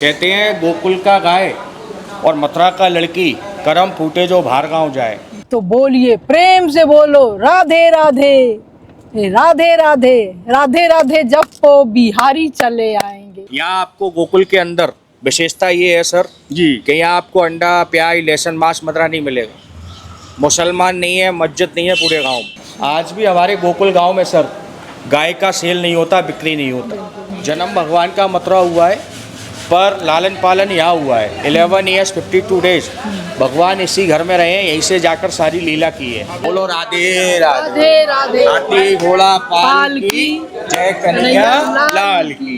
कहते हैं गोकुल का गाय और मथुरा का लड़की, करम फूटे जो बाहर गाँव जाए। तो बोलिए, प्रेम से बोलो, राधे राधे राधे राधे राधे राधे, जपो बिहारी चले आएंगे। यहाँ आपको गोकुल के अंदर विशेषता ये है सर जी कि यहाँ आपको अंडा, प्याज, लहसुन, मांस, मदिरा नहीं मिलेगा। मुसलमान नहीं है, मस्जिद नहीं है पूरे गांव में। आज भी हमारे गोकुल गांव में सर गाय का सेल नहीं होता, बिक्री नहीं होता। जन्म भगवान का मथुरा हुआ है, पर लालन पालन यहाँ हुआ है। 11 ईयर्स 52 डेज भगवान इसी घर में रहे हैं, यहीं से जाकर सारी लीला की है। बोलो राधे राधे राधे हाथी घोड़ा पाल की जय, कन्हैया लाल की।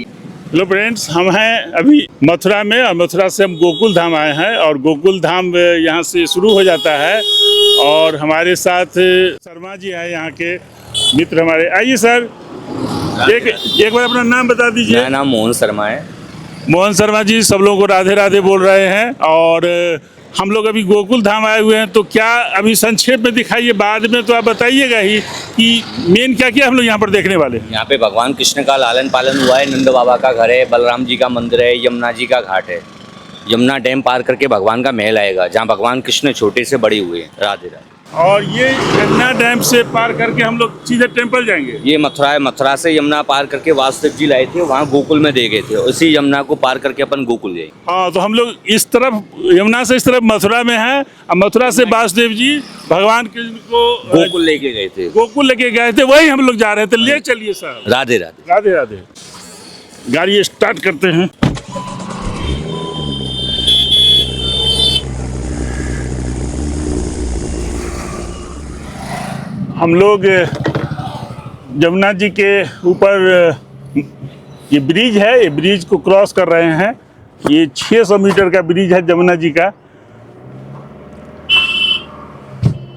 हेलो फ्रेंड्स, हम हैं अभी मथुरा में और मथुरा से हम गोकुल धाम आए हैं और गोकुल धाम यहाँ से शुरू हो जाता है और हमारे साथ शर्मा जी हैं, यहाँ के मित्र हमारे। आइए सर, एक बार अपना नाम बता दीजिए। मेरा नाम मोहन शर्मा है। मोहन शर्मा जी सब लोगों को राधे राधे बोल रहे हैं और हम लोग अभी गोकुल धाम आए हुए हैं। तो क्या अभी संक्षेप में दिखाइए, बाद में तो आप बताइएगा ही कि मेन क्या क्या हम लोग यहाँ पर देखने वाले हैं। यहाँ पे भगवान कृष्ण का लालन पालन हुआ है। नंद बाबा का घर है, बलराम जी का मंदिर है, यमुना जी का घाट है। यमुना डैम पार करके भगवान का महल आएगा, जहाँ भगवान कृष्ण छोटे से बड़े हुए हैं। राधे राधे। और ये यमुना डैम से पार करके हम लोग सीधे टेम्पल जाएंगे। ये मथुरा है, मथुरा से यमुना पार करके वासुदेव जी लाए थे, वहाँ गोकुल में दे गए थे। उसी यमुना को पार करके अपन गोकुल गए। हाँ, तो हम लोग इस तरफ यमुना से इस तरफ मथुरा में हैं और मथुरा से वासुदेव जी भगवान कृष्ण को गोकुल लेके गए थे। गोकुल लेके गए थे, वही हम लोग जा रहे थे। ले चलिए सर। राधे राधे। राधे राधे। गाड़ी स्टार्ट करते हैं। हम लोग यमुना जी के ऊपर ये ब्रिज है, ये ब्रिज को क्रॉस कर रहे हैं। ये 600 मीटर का ब्रिज है यमुना जी का।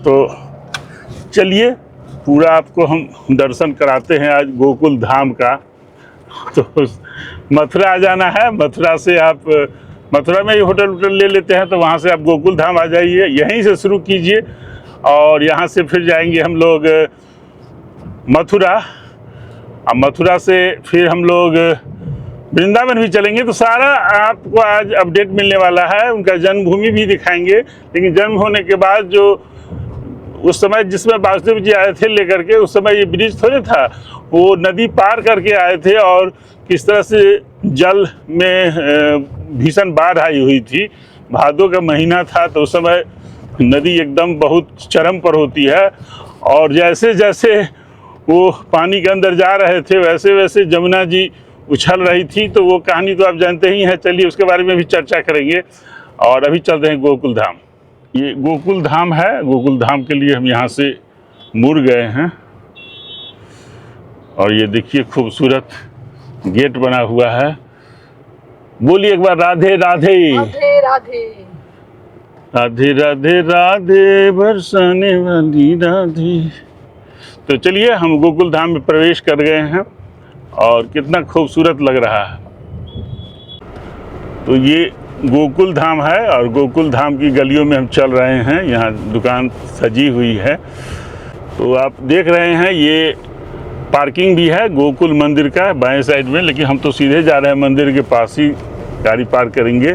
तो चलिए पूरा आपको हम दर्शन कराते हैं आज गोकुल धाम का। तो मथुरा आ जाना है, मथुरा से आप मथुरा में ही होटल ले लेते हैं, तो वहाँ से आप गोकुल धाम आ जाइए, यहीं से शुरू कीजिए और यहाँ से फिर जाएंगे हम लोग मथुरा। अब मथुरा से फिर हम लोग वृंदावन भी चलेंगे। तो सारा आपको आज अपडेट मिलने वाला है। उनका जन्मभूमि भी दिखाएंगे, लेकिन जन्म होने के बाद जो उस समय जिसमें वासुदेव जी आए थे लेकर के, उस समय ये ब्रिज थोड़े था, वो नदी पार करके आए थे और किस तरह से जल में भीषण बाढ़ आई हुई थी। भादों का महीना था, तो उस समय नदी एकदम बहुत चरम पर होती है और जैसे जैसे वो पानी के अंदर जा रहे थे वैसे वैसे जमुना जी उछल रही थी। तो वो कहानी तो आप जानते ही हैं। चलिए उसके बारे में भी चर्चा करेंगे और अभी चलते हैं गोकुल धाम। ये गोकुल धाम है। गोकुल धाम के लिए हम यहाँ से मुड़ गए हैं और ये देखिए खूबसूरत गेट बना हुआ है। बोलिए एक बार राधे राधे राधे राधे राधे राधे राधे बरसाने वाली राधे। तो चलिए हम गोकुल धाम में प्रवेश कर गए हैं और कितना खूबसूरत लग रहा है। तो ये गोकुल धाम है और गोकुल धाम की गलियों में हम चल रहे हैं। यहाँ दुकान सजी हुई है। तो आप देख रहे हैं ये पार्किंग भी है गोकुल मंदिर का बाएं साइड में, लेकिन हम तो सीधे जा रहे हैं मंदिर के पास ही गाड़ी पार्क करेंगे।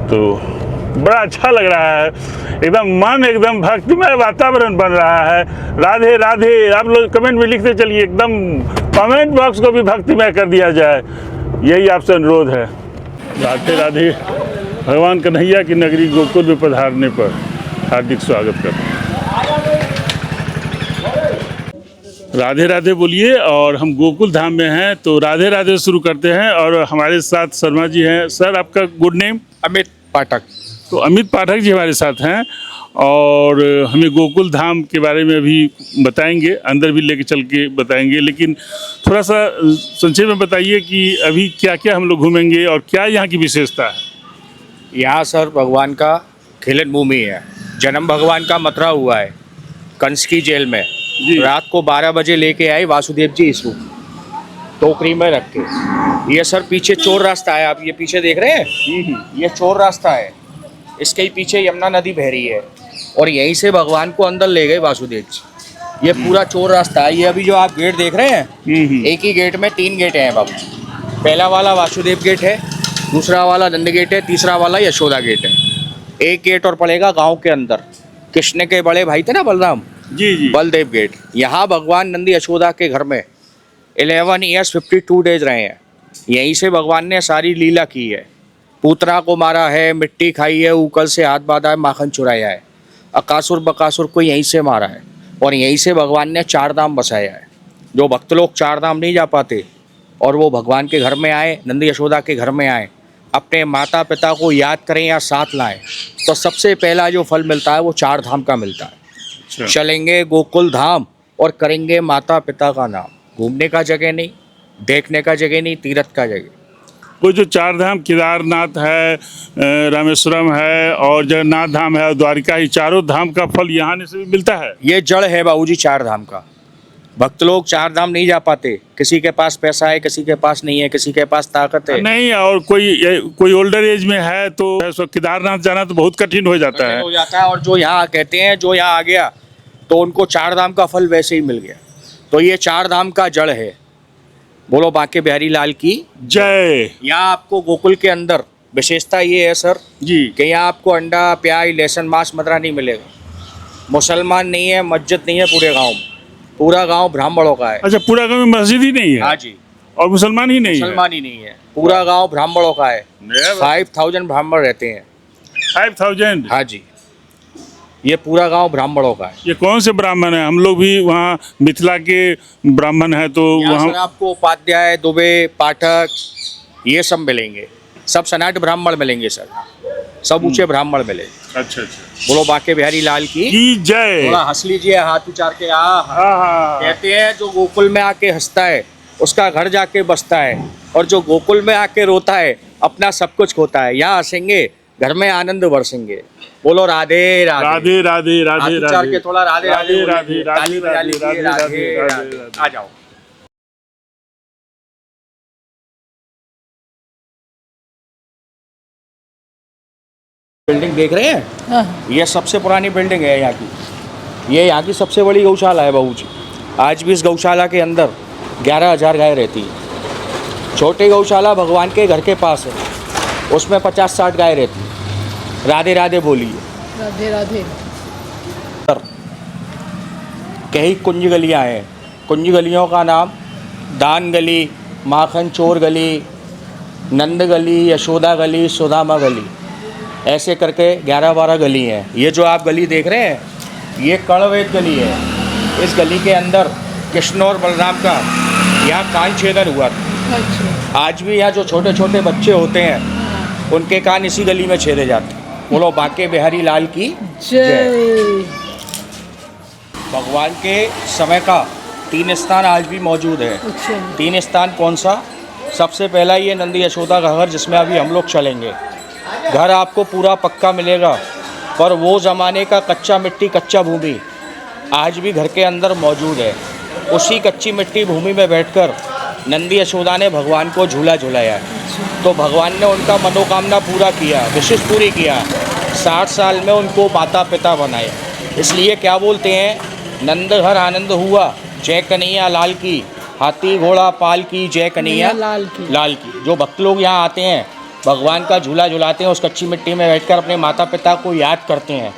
तो बड़ा अच्छा लग रहा है, एकदम मन एकदम भक्तिमय वातावरण बन रहा है। राधे राधे। आप लोग कमेंट में लिखते चलिए, एकदम कमेंट बॉक्स को भी भक्तिमय कर दिया जाए, यही आपसे अनुरोध है। राधे राधे। भगवान कन्हैया की नगरी गोकुल में पधारने पर हार्दिक स्वागत करते हैं। राधे राधे बोलिए। और हम गोकुल धाम में हैं, तो राधे राधे शुरू करते हैं और हमारे साथ शर्मा जी हैं। सर आपका गुड नेम? अमित पाठक। तो अमित पाठक जी हमारे साथ हैं और हमें गोकुल धाम के बारे में भी बताएंगे, अंदर भी लेके चल के बताएंगे। लेकिन थोड़ा सा संक्षेप में बताइए कि अभी क्या क्या हम लोग घूमेंगे और क्या यहाँ की विशेषता है। यहाँ सर भगवान का खेलन भूमि है। जन्म भगवान का मथुरा हुआ है, कंस की जेल में। रात को 12 बजे लेके आए वासुदेव जी इसको टोकरी में रख के। ये सर पीछे चोर रास्ता है, आप ये पीछे देख रहे हैं, ये चोर रास्ता है। इसके ही पीछे यमुना नदी बह रही है और यहीं से भगवान को अंदर ले गए वासुदेव जी। ये पूरा चोर रास्ता है। ये अभी जो आप गेट देख रहे हैं, एक ही गेट में 3 गेट हैं बाबू। पहला वाला वासुदेव गेट है, दूसरा वाला नंद गेट है, तीसरा वाला यशोदा गेट है। एक गेट और पड़ेगा गांव के अंदर, कृष्ण के बड़े भाई थे ना बलराम, जी जी। बलदेव गेट। यहाँ भगवान नंद यशोदा के घर में 11 ईयर्स 52 डेज रहे हैं। यहीं से भगवान ने सारी लीला की है। पूतना को मारा है, मिट्टी खाई है, ऊकल से हाथ बांधा है, माखन चुराया है, अकासुर बकासुर को यहीं से मारा है, और यहीं से भगवान ने 4 धाम बसाया है। जो भक्त लोग 4 धाम नहीं जा पाते और वो भगवान के घर में आए, नंद यशोदा के घर में आए, अपने माता पिता को याद करें या साथ लाएं, तो सबसे पहला जो फल मिलता है वो 4 धाम का मिलता है। अच्छा। चलेंगे गोकुल धाम और करेंगे माता पिता का नाम। घूमने का जगह नहीं, देखने का जगह नहीं, तीर्थ का जगह। वो जो 4 धाम केदारनाथ है, रामेश्वरम है और जगन्नाथ धाम है और द्वारिका, ही चारों धाम का फल यहाँ से भी मिलता है। ये जड़ है बाबूजी 4 धाम का। भक्त लोग 4 धाम नहीं जा पाते, किसी के पास पैसा है, किसी के पास नहीं है, किसी के पास ताकत है, नहीं, और कोई ओल्डर एज में है तो केदारनाथ जाना तो बहुत कठिन हो जाता है। हो जाता है। और जो यहाँ कहते हैं, जो यहाँ आ गया तो उनको 4 धाम का फल वैसे ही मिल गया। तो ये 4 धाम का जड़ है। बोलो बांके बिहारी लाल की जय। यहाँ आपको गोकुल के अंदर विशेषता ये है सर जी। कि यहाँ आपको अंडा, प्याज, लहसुन, मांस, मदरा नहीं मिलेगा। मुसलमान नहीं है, मस्जिद नहीं है पूरे गांव में। पूरा गांव ब्राह्मणों का है। अच्छा, पूरा गांव में मस्जिद ही नहीं है? हाँ जी। और मुसलमान ही नहीं है? मुसलमान ही नहीं है, पूरा गांव ब्राह्मणों का है। 5000 ब्राह्मण रहते हैं। 5000? हाँ जी, ये पूरा गांव ब्राह्मणों का है। ये कौन से ब्राह्मण है? हम लोग भी वहाँ मिथिला के ब्राह्मण हैं तो यहाँ वहाँ सर आपको उपाध्याय, दुबे, पाठक ये सब मिलेंगे। सब सनाट ब्राह्मण मिलेंगे सर, सब ऊंचे ब्राह्मण मिलेंगे। अच्छा अच्छा। बोलो बांके बिहारी लाल की जय। थोड़ा हंस लीजिए, हाथ उचार के। हाँ। कहते हैं जो गोकुल में आके हंसता है उसका घर जाके बसता है, और जो गोकुल में आके रोता है अपना सब कुछ खोता है। यहाँ हंसेंगे, घर में आनंद बरसेंगे। बोलो राधे राधे राधे राधे राधे हाथ उचार के राधे। थोड़ा राधे राधे राधे राधे बोलिए। ताली बजा राधे लीजिए, राधे राधे राधे राधे। राधे। आ जाओ। बिल्डिंग देख रहे हैं, हाँ, ये सबसे पुरानी बिल्डिंग है यहाँ की। ये यहाँ की सबसे बड़ी गौशाला है बहू जी। आज भी इस गौशाला के अंदर 11,000 गाय रहती है। छोटी गौशाला भगवान के घर के पास है, उसमें 50-60 गाय रहती है। राधे राधे बोलिए। राधे राधे। कई कुंज गलियाँ हैं। कुंज गलियों का नाम दान गली, माखन चोर गली, नंद गली, यशोदा गली, सुदामा गली, ऐसे करके 11-12 गली हैं। ये जो आप गली देख रहे हैं ये कणवेद गली है। इस गली के अंदर कृष्ण और बलराम का यहाँ कान छेदन हुआ था। अच्छा। आज भी यहाँ जो छोटे छोटे बच्चे होते हैं उनके कान इसी गली में छेदे जाते हैं। बोलो बांके बिहारी लाल की जय। भगवान के समय का 3 स्थान आज भी मौजूद है। अच्छा। 3 स्थान कौन सा? सबसे पहला ये नंद यशोदा का घर, जिसमें अभी हम लोग चलेंगे। घर आपको पूरा पक्का मिलेगा, पर वो ज़माने का कच्चा मिट्टी, कच्चा भूमि आज भी घर के अंदर मौजूद है। उसी कच्ची मिट्टी भूमि में बैठकर नंदी यशोदा ने भगवान को झूला झुलाया। तो भगवान ने उनका मनोकामना पूरा किया, विशेष पूरी किया। 60 साल में उनको माता पिता बनाया। इसलिए क्या बोलते हैं, नंद घर आनंद हुआ, जय कन्हैया लाल की। हाथी घोड़ा पाल की, जय कन्हैया लाल की। लाल की। जो भक्त लोग यहाँ आते हैं, भगवान का झूला झुलाते हैं, उस कच्ची मिट्टी में बैठकर अपने माता पिता को याद करते हैं,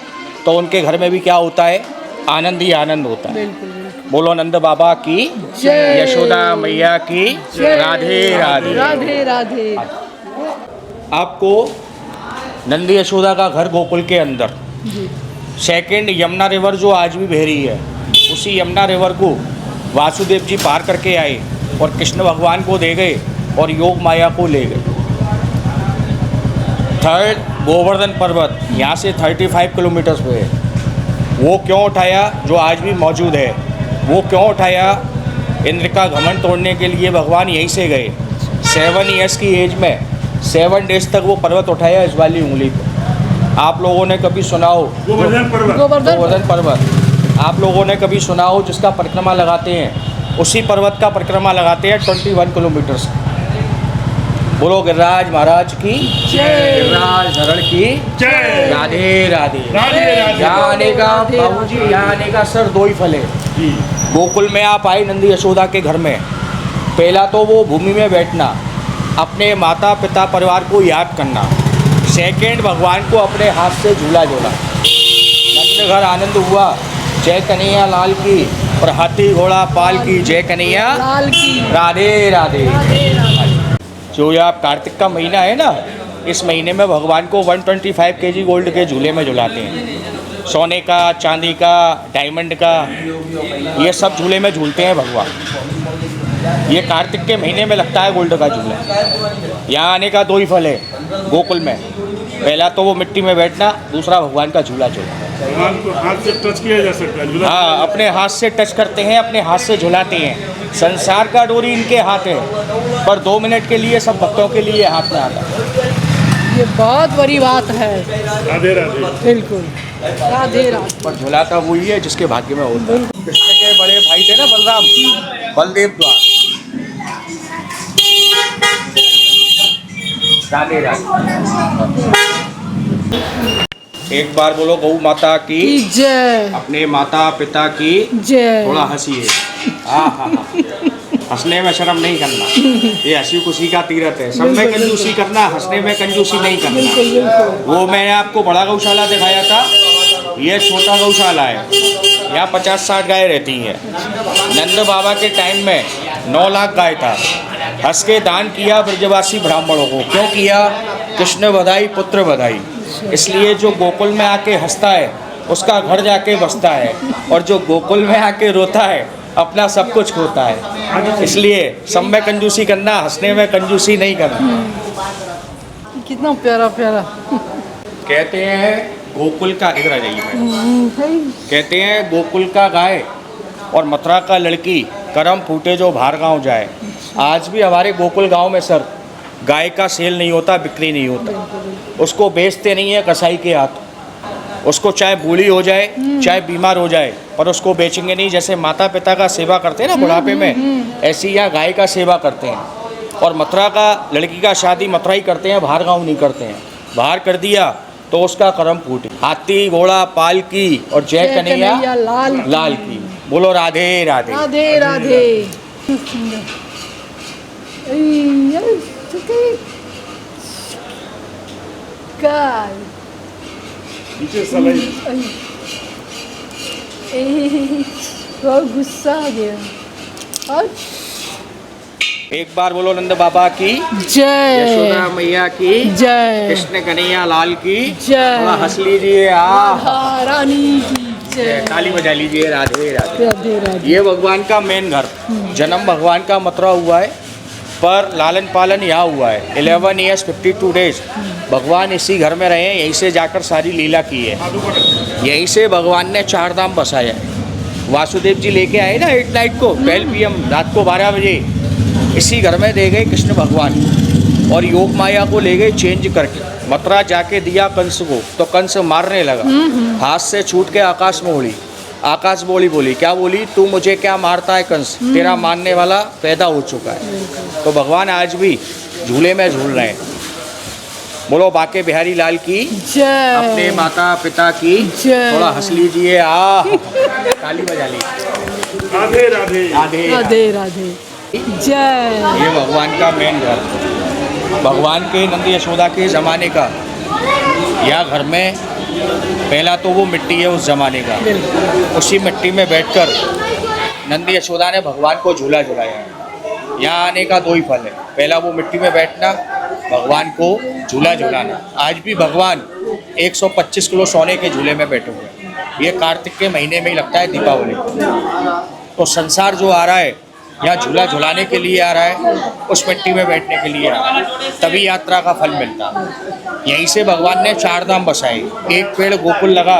तो उनके घर में भी क्या होता है, आनंद ही आनंद होता है। बिल्कुल बिल्कुल। बोलो नंद बाबा की जय। यशोदा मैया की जय। राधे राधे। राधे राधे। आपको नंद यशोदा का घर गोकुल के अंदर, जी। सेकंड यमुना रिवर जो आज भी बह रही है, उसी यमुना रिवर को वासुदेव जी पार करके आए और कृष्ण भगवान को दे गए और योग माया को ले गए। थर्ड गोवर्धन पर्वत यहाँ से 35 किलोमीटर्स पे है। वो क्यों उठाया, जो आज भी मौजूद है, वो क्यों उठाया? इंद्र का घमंड तोड़ने के लिए भगवान यहीं से गए। 7 ईयर्स की एज में 7 डेज तक वो पर्वत उठाया इस वाली उंगली पे। आप लोगों ने कभी सुना हो गोवर्धन पर्वत? गोवर्धन पर्वत आप लोगों ने कभी सुना हो, जिसका परिक्रमा लगाते हैं, उसी पर्वत का परिक्रमा लगाते हैं 21 किलोमीटर से। बोलो गिरिराज महाराज की जय। गिरिराज धरण की जय। राधे राधे। राधे राधे। यहाँ आने का बाबूजी, यहाँ आने का सर 2 ही फल है। जी। गोकुल में आप आए नंद यशोदा के घर में, पहला तो वो भूमि में बैठना, अपने माता पिता परिवार को याद करना। सेकंड, भगवान को अपने हाथ से झूला झूला। नंद घर आनंद हुआ, जय कन्हैया लाल की, और हाथी घोड़ा पाल की, जय कन्हैया लाल की। राधे राधे। राधे राधे। जो ये आप कार्तिक का महीना है ना, इस महीने में भगवान को 125 kg गोल्ड के झूले में झुलाते हैं। सोने का, चांदी का, डायमंड का, ये सब झूले में झूलते हैं भगवान। ये कार्तिक के महीने में लगता है गोल्ड का झूला। यहाँ आने का दो ही फल है गोकुल में। पहला तो वो मिट्टी में बैठना, दूसरा भगवान का झूला झूलना। भगवान को हाथ से टच किया जा सकता है, झूला? हाँ, अपने हाथ से टच करते हैं, अपने हाथ से झुलाते हैं। संसार का डोरी इनके हाथ है, पर 2 मिनट के लिए सब भक्तों के लिए हाथ में आता है। ये बहुत बड़ी बात है। राधे राधे। बिल्कुल। राधे राधे। पर झुलाता वही है जिसके भाग्य में होता है। कृष्ण के बड़े भाई थे ना बलराम, बलदेव द्वार। राधे राधे। एक बार बोलो गौ माता की की जय। अपने माता पिता की जय। थोड़ा हंसिए। हाँ, हंसने में शर्म नहीं करना, ये हंसी खुशी का तीरथ है। सब में कंजूसी करना, हंसने में कंजूसी नहीं बिल्कुल करना। बिल्कुल। वो मैंने आपको बड़ा गौशाला दिखाया था, ये छोटा गौशाला है। यहाँ 50-60 गाय रहती हैं। नंद बाबा के टाइम में 9 लाख गाय था। हंस के दान किया ब्रजवासी ब्राह्मणों को। क्यों किया? कृष्ण बधाई पुत्र बधाई। इसलिए जो गोकुल में आके हंसता है उसका घर जाके बसता है, और जो गोकुल में आके रोता है अपना सब कुछ खोता है। इसलिए सब में कंजूसी करना, हंसने में कंजूसी नहीं करना। कितना प्यारा प्यारा। कहते हैं गोकुल का, इधर आ जाइए मैडम। कहते हैं गोकुल का गाय और मथुरा का लड़की, करम फूटे जो बाहर गाँव जाए। आज भी हमारे गोकुल गांव में सर गाय का सेल नहीं होता, बिक्री नहीं होता। उसको बेचते नहीं है कसाई के हाथ। उसको चाहे बूढ़ी हो जाए, चाहे बीमार हो जाए, पर उसको बेचेंगे नहीं। जैसे माता पिता का सेवा करते हैं ना बुढ़ापे में, ऐसी यहाँ गाय का सेवा करते हैं। और मथुरा का लड़की का शादी मथुरा ही करते हैं, बाहर गाँव नहीं करते हैं। बाहर कर दिया तो उसका करम फूटे। हाथी घोड़ा पाल की, और जय कन्हैया लाल की। बोलो राधे राधे। राधे राधे। गाय। नीचे सलाई। बहुत गुस्सा आ गया। और एक बार बोलो नंद बाबा की जय। यशोदा मैया की जय। कृष्ण कन्हैया लाल की जय। थोड़ा हंस लीजिए। राधा रानी की जय। ताली बजा लीजिए। राधे राधे। राधे राधे। ये भगवान का मेन घर। जन्म भगवान का मथुरा हुआ है, पर लालन पालन यहाँ हुआ है। 11 years 52 days भगवान इसी घर में रहे हैं। यहीं से जाकर सारी लीला की है। यहीं से भगवान ने 4 धाम बसाया है। वासुदेव जी लेके आए ना 8 नाइट को 12 PM रात को 12 बजे, इसी घर में दे गए कृष्ण भगवान। और योग माया को ले गए चेंज करके। मथुरा जाके दिया कंस को, तो कंस मारने लगा। हाथ से छूट के आकाश में उड़ी। आकाश बोली क्या बोली? तू मुझे क्या मारता है कंस, तेरा मानने वाला पैदा हो चुका है। तो भगवान आज भी झूले में झूल रहे हैं। बोलो बाके बिहारी लाल की जय। अपने माता पिता की जय। थोड़ा हंस लीजिए। ताली बजा लीजिए। राधे राधे। राधे राधे राधे। जय। ये भगवान का मेन घर, भगवान के नंद यशोदा के ज़माने का। यह घर में पहला तो वो मिट्टी है उस ज़माने का। उसी मिट्टी में बैठकर नंद यशोदा ने भगवान को झूला झुलाया। यहाँ आने का 2 ही फल है। पहला वो मिट्टी में बैठना, भगवान को झूला झुलाना। आज भी भगवान 125 किलो सोने के झूले में बैठे हुए हैं। ये कार्तिक के महीने में ही लगता है दीपावली। तो संसार जो आ रहा है यहाँ झूला झुलाने के लिए आ रहा है, उस मिट्टी में बैठने के लिए आ रहा है, तभी यात्रा का फल मिलता है। यहीं से भगवान ने 4 धाम बसाए। एक पेड़ गोकुल लगा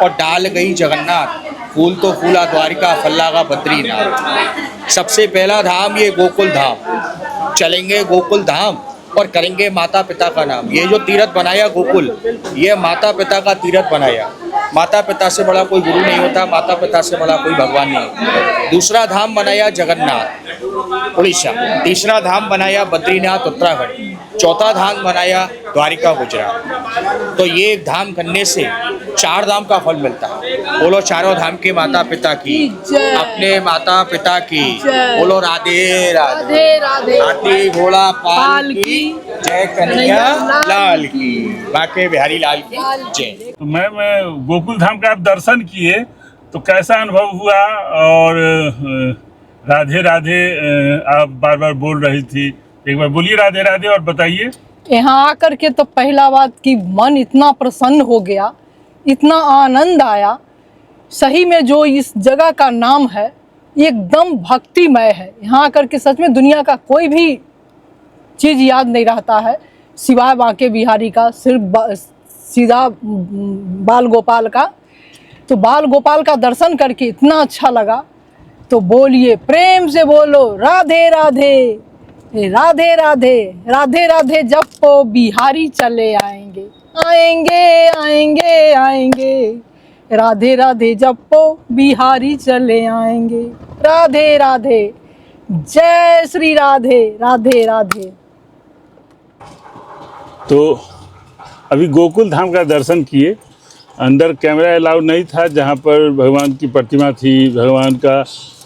और डाल गई जगन्नाथ। फूल तो फूला द्वारिका, फल लगा बद्रीनाथ। सबसे पहला धाम ये गोकुल धाम। चलेंगे गोकुल धाम और करेंगे माता पिता का नाम। ये जो तीर्थ बनाया गोकुल, ये माता पिता का तीर्थ बनाया। माता पिता से बड़ा कोई गुरु नहीं होता, माता पिता से बड़ा कोई भगवान नहीं। दूसरा धाम बनाया जगन्नाथ उड़ीसा, तीसरा धाम बनाया बद्रीनाथ उत्तराखंड, चौथा धाम बनाया द्वारिका गुजरात। तो ये एक धाम करने से 4 धाम का फल मिलता है। बोलो चारों धाम के माता पिता की, जय। अपने माता पिता की, जय। बोलो राधे राधे। राधे राधे हाथी घोड़ा पाल पाल की की, जय, कन्हैया लाल की, बाके बिहारी लाल की जय। तो मैम गोकुल धाम का आप दर्शन किए तो कैसा अनुभव हुआ? और राधे राधे आप बार बार बोल रही थी, एक बार बोलिए राधे राधे और बताइए। यहाँ आकर के तो पहला बात कि मन इतना प्रसन्न हो गया, इतना आनंद आया। सही में जो इस जगह का नाम है एकदम भक्तिमय है। यहाँ आकर के सच में दुनिया का कोई भी चीज़ याद नहीं रहता है सिवाय बांके बिहारी का, सिर्फ सीधा बाल गोपाल का। तो बाल गोपाल का दर्शन करके इतना अच्छा लगा। तो बोलिए, प्रेम से बोलो राधे राधे, राधे राधे, राधे राधे जपो बिहारी चले आएंगे, आएंगे आएंगे आएंगे, राधे राधे जपो बिहारी चले आएंगे, राधे राधे, जय श्री राधे, राधे राधे। तो अभी गोकुल धाम का दर्शन किए, अंदर कैमरा अलाउ नहीं था। जहाँ पर भगवान की प्रतिमा थी, भगवान का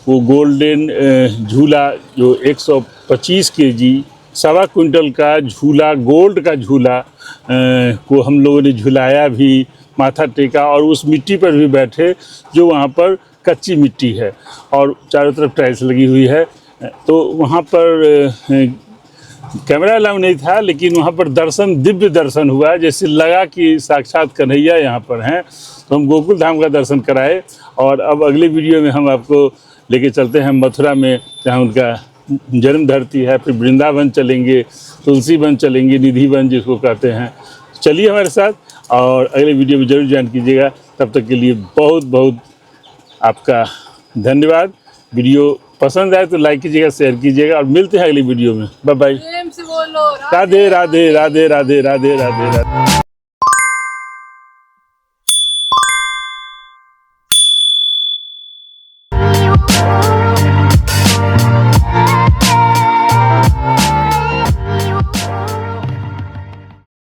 वो गोल्डन झूला जो 125 केजी 1.25 क्विंटल का झूला, गोल्ड का झूला को हम लोगों ने झुलाया भी, माथा टेका और उस मिट्टी पर भी बैठे जो वहाँ पर कच्ची मिट्टी है और चारों तरफ टाइल्स लगी हुई है। तो वहाँ पर कैमरा अलाउ नहीं था, लेकिन वहाँ पर दर्शन, दिव्य दर्शन हुआ, जैसे लगा कि साक्षात कन्हैया यहाँ पर हैं। तो हम गोकुल धाम का दर्शन कराए और अब अगले वीडियो में हम आपको लेके चलते हैं मथुरा में, जहाँ उनका जन्म धरती है। फिर वृंदावन चलेंगे, तुलसी वन चलेंगे, निधि वन जिसको कहते हैं। चलिए हमारे साथ और अगले वीडियो में ज़रूर ज्वाइन कीजिएगा। तब तक के लिए बहुत बहुत आपका धन्यवाद। वीडियो पसंद आए तो लाइक कीजिएगा, शेयर कीजिएगा और मिलते हैं अगली वीडियो में। Bye bye. प्रेम से बोलो राधे राधे, राधे राधे, राधे राधे, राधे।